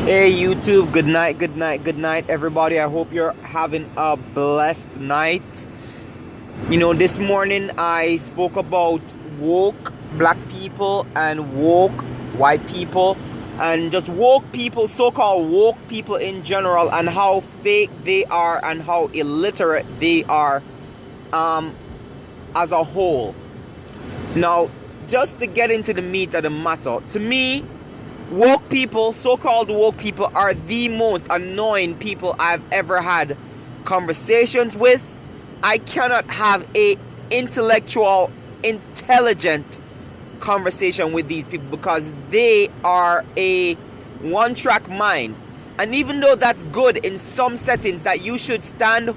Hey YouTube, good night, good night, good night, everybody. I hope you're having a blessed night. This morning I spoke about woke black people and woke white people, and just woke people, so-called woke people in general, and how fake they are and how illiterate they are as a whole. Now, just to get into the meat of the matter, to me, woke people, so-called woke people, are the most annoying people I've ever had conversations with. I cannot have a intellectual, intelligent conversation with these people because they are a one-track mind. And even though that's good in some settings, that you should stand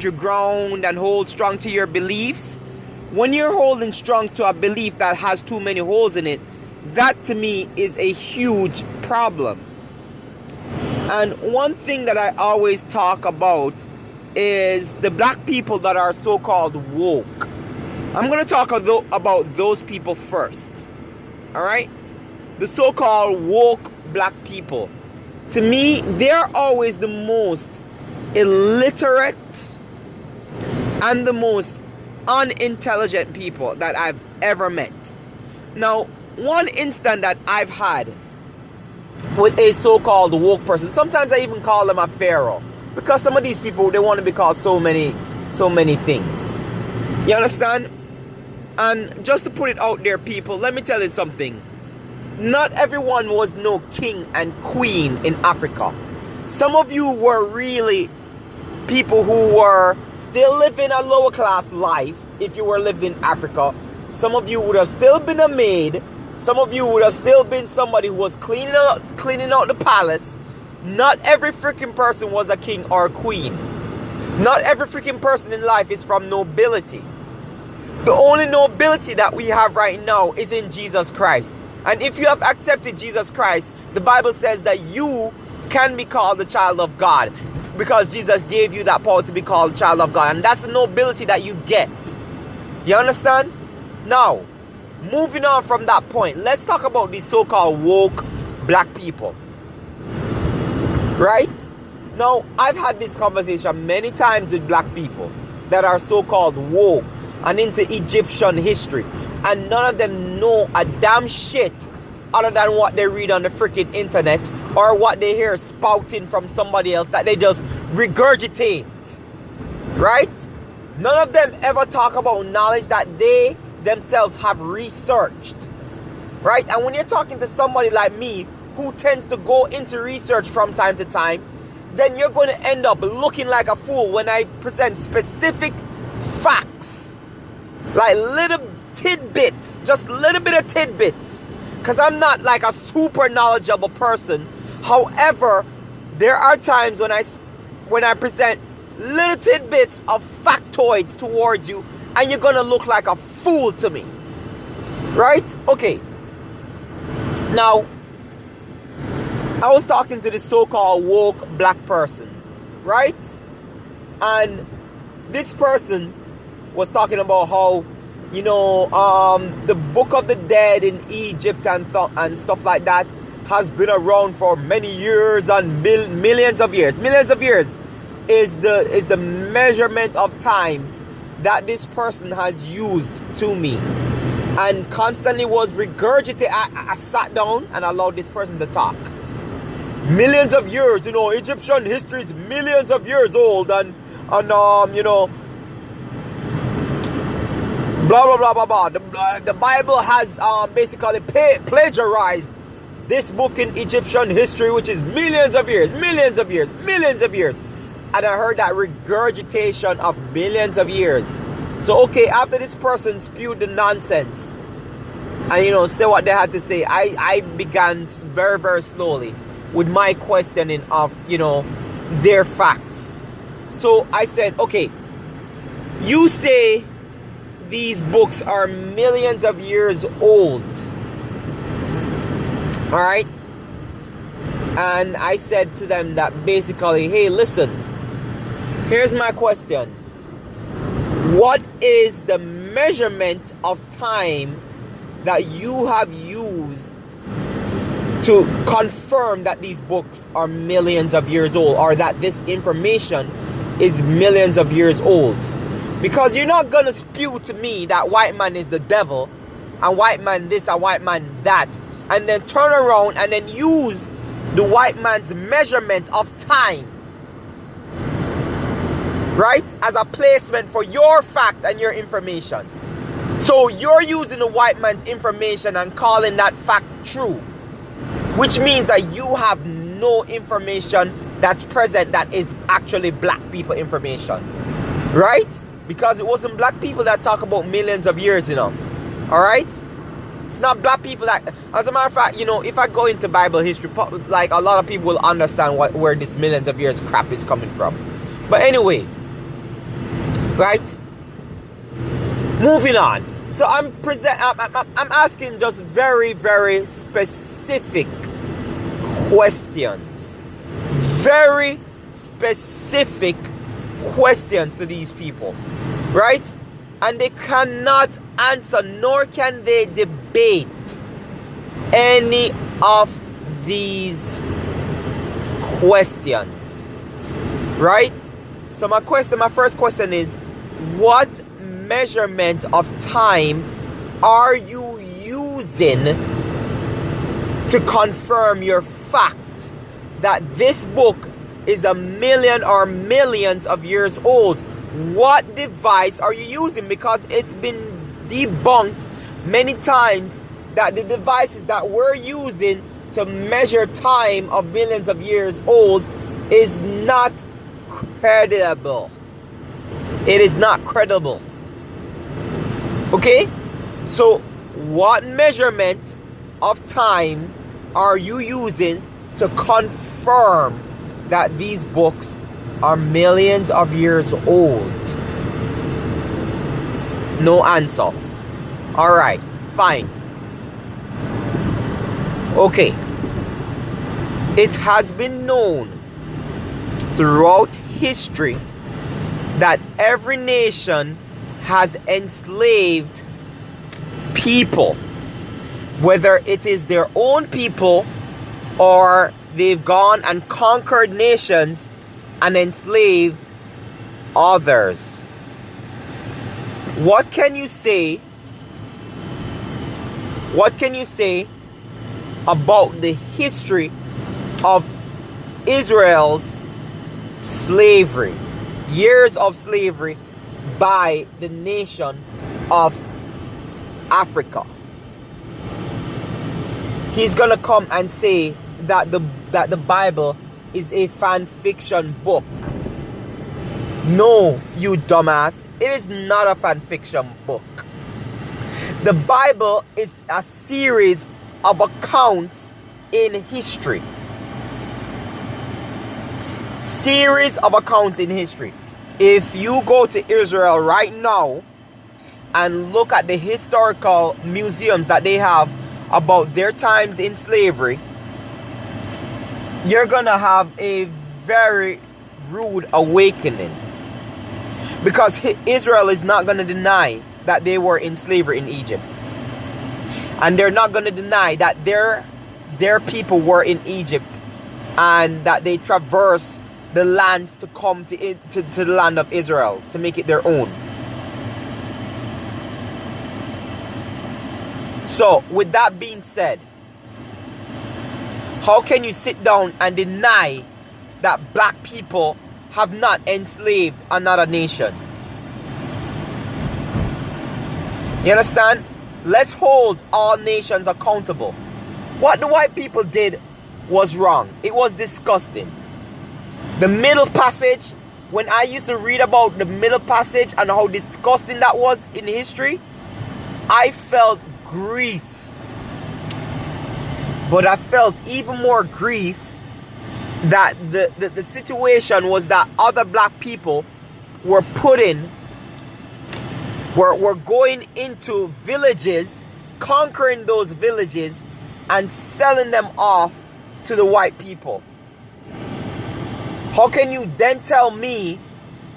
your ground and hold strong to your beliefs, when you're holding strong to a belief that has too many holes in it, that to me is a huge problem. And one thing that I always talk about is the black people that are so-called woke. I'm going to talk about those people first. Alright? The so-called woke black people. To me, they're always the most illiterate and the most unintelligent people that I've ever met. Now, one instant that I've had with a so-called woke person, sometimes I even call them a pharaoh, because some of these people, they want to be called so many things. You understand? And just to put it out there, people, let me tell you something. Not everyone was no king and queen in Africa. Some of you were really people who were still living a lower class life. If you were living in Africa, some of you would have still been a maid. Some of you would have still been somebody who was cleaning out the palace. Not every freaking person was a king or a queen. Not every freaking person in life is from nobility. The only nobility that we have right now is in Jesus Christ. And if you have accepted Jesus Christ, the Bible says that you can be called a child of God, because Jesus gave you that power to be called a child of God. And that's the nobility that you get. You understand? Now, moving on from that point, let's talk about these so-called woke black people. Right? Now, I've had this conversation many times with black people that are so-called woke and into Egyptian history, and none of them know a damn shit other than what they read on the freaking internet or what they hear spouting from somebody else that they just regurgitate. Right? None of them ever talk about knowledge that they themselves have researched. Right? And when you're talking to somebody like me who tends to go into research from time to time, then you're going to end up looking like a fool when I present specific facts, like little tidbits, just little bit of tidbits, because I'm not like a super knowledgeable person. However, there are times when I present little tidbits of factoids towards you, and you're gonna look like a fool to me. Right? Okay. Now, I was talking to this so-called woke black person, right? And this person was talking about how, the Book of the Dead in Egypt and stuff like that has been around for many years and millions of years. Millions of years is the measurement of time that this person has used to me, and constantly was regurgitating. I sat down and allowed this person to talk. Millions of years, Egyptian history is millions of years old, and blah blah blah blah blah. The Bible has basically plagiarized this book in Egyptian history, which is millions of years. And I heard that regurgitation of millions of years. So okay, after this person spewed the nonsense and say what they had to say, I began very, very slowly with my questioning of their facts. So I said, okay, you say these books are millions of years old, all right? And I said to them that basically, hey, listen, here's my question. What is the measurement of time that you have used to confirm that these books are millions of years old, or that this information is millions of years old. Because you're not gonna spew to me that white man is the devil, and white man this and white man that, and then turn around and then use the white man's measurement of time, right, as a placement for your fact and your information. So you're using the white man's information and calling that fact true, which means that you have no information that's present that is actually black people information, right? Because it wasn't black people that talk about millions of years, all right? It's not black people that, as a matter of fact, if I go into Bible history, like a lot of people will understand where this millions of years crap is coming from. But anyway, right? Moving on. So I'm asking just very, very specific questions. Very specific questions to these people, right? And they cannot answer, nor can they debate any of these questions, right? So my first question is, what measurement of time are you using to confirm your fact that this book is a million or millions of years old? What device are you using? Because it's been debunked many times that the devices that we're using to measure time of millions of years old is not credible. It is not credible. Okay? So what measurement of time are you using to confirm that these books are millions of years old? No answer. Alright, fine. Okay. It has been known throughout history that every nation has enslaved people, whether it is their own people or they've gone and conquered nations and enslaved others. What can you say? What can you say about the history of Israel's slavery? Years of slavery by the nation of Africa. He's gonna come and say that the Bible is a fan fiction book. No, you dumbass. It is not a fan fiction book. The Bible is a series of accounts in history. Series of accounts in history. If you go to Israel right now and look at the historical museums that they have about their times in slavery, you're gonna have a very rude awakening. Because Israel is not gonna deny that they were in slavery in Egypt. And they're not gonna deny that their people were in Egypt and that they traversed the lands to come to the land of Israel to make it their own. So, with that being said, how can you sit down and deny that black people have not enslaved another nation? You understand? Let's hold all nations accountable. What the white people did was wrong. It was disgusting. The Middle Passage, when I used to read about the Middle Passage and how disgusting that was in history, I felt grief. But I felt even more grief that the situation was that other black people were going into villages, conquering those villages, and selling them off to the white people. How can you then tell me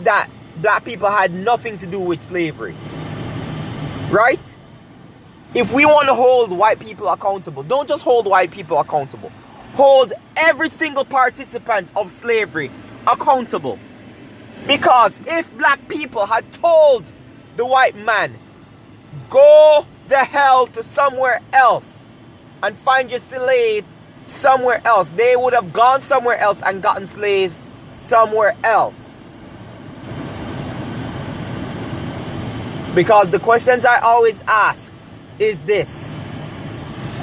that black people had nothing to do with slavery? Right? If we want to hold white people accountable, don't just hold white people accountable. Hold every single participant of slavery accountable. Because if black people had told the white man, go the hell to somewhere else and find your slaves somewhere else, they would have gone somewhere else and gotten slaves somewhere else. Because the questions I always asked is this: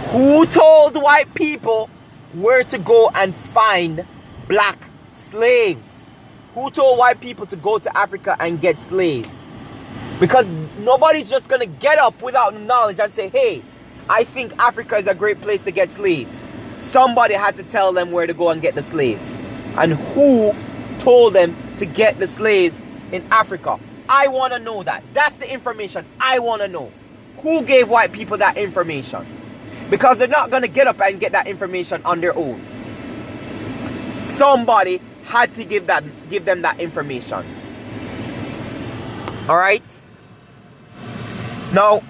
who told white people where to go and find black slaves? Who told white people to go to Africa and get slaves? Because nobody's just going to get up without knowledge and say, hey, I think Africa is a great place to get slaves. Somebody had to tell them where to go and get the slaves. And who told them to get the slaves in Africa? I want to know that. That's the information I want to know. Who gave white people that information? Because they're not going to get up and get that information on their own. Somebody had to give them that information. All right? Now,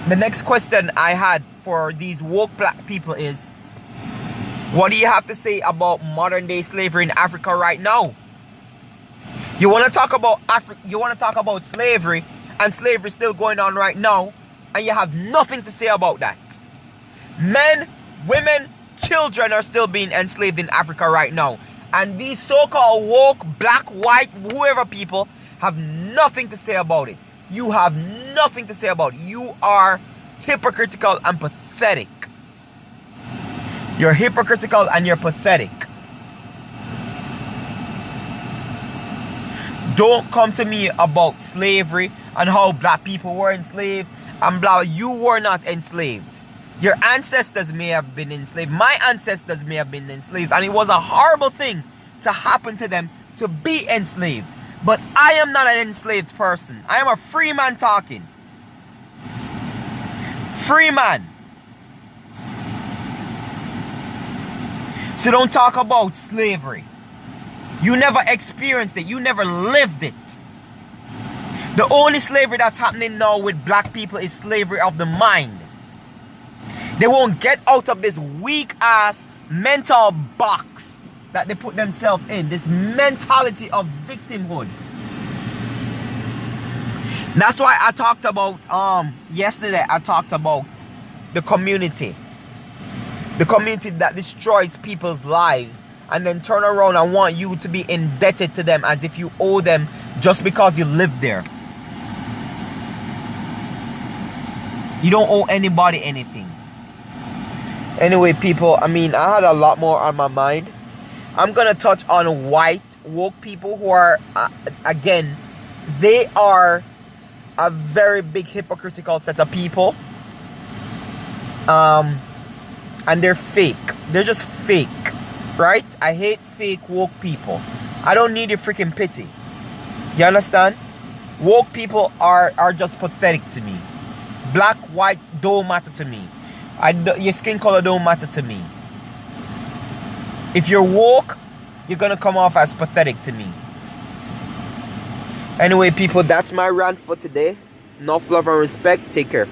the next question I had for these woke black people is, what do you have to say about modern day slavery in Africa right now? You want to talk about you want to talk about slavery, and slavery still going on right now, and you have nothing to say about that. Men, women, children are still being enslaved in Africa right now. And these so-called woke, black, white, whoever people have nothing to say about it. You have nothing to say about it. You are hypocritical and pathetic. You're hypocritical and you're pathetic. Don't come to me about slavery and how black people were enslaved and blah. You were not enslaved. Your ancestors may have been enslaved. My ancestors may have been enslaved. And it was a horrible thing to happen to them to be enslaved. But I am not an enslaved person. I am a free man talking. Free man. So don't talk about slavery. You never experienced it. You never lived it. The only slavery that's happening now with black people is slavery of the mind. They won't get out of this weak ass mental box that they put themselves in. This mentality of victimhood. That's why I talked about yesterday. I talked about the community. The community that destroys people's lives and then turn around and want you to be indebted to them as if you owe them just because you live there. You don't owe anybody anything. Anyway, people, I mean, I had a lot more on my mind. I'm going to touch on white woke people who are, again, they are a very big hypocritical set of people. And they're fake. They're just fake. Right? I hate fake woke people. I don't need your freaking pity. You understand? Woke people are just pathetic to me. Black, white don't matter to me. Your skin color don't matter to me. If you're woke, you're gonna come off as pathetic to me. Anyway, people, that's my rant for today. Enough love and respect. Take care.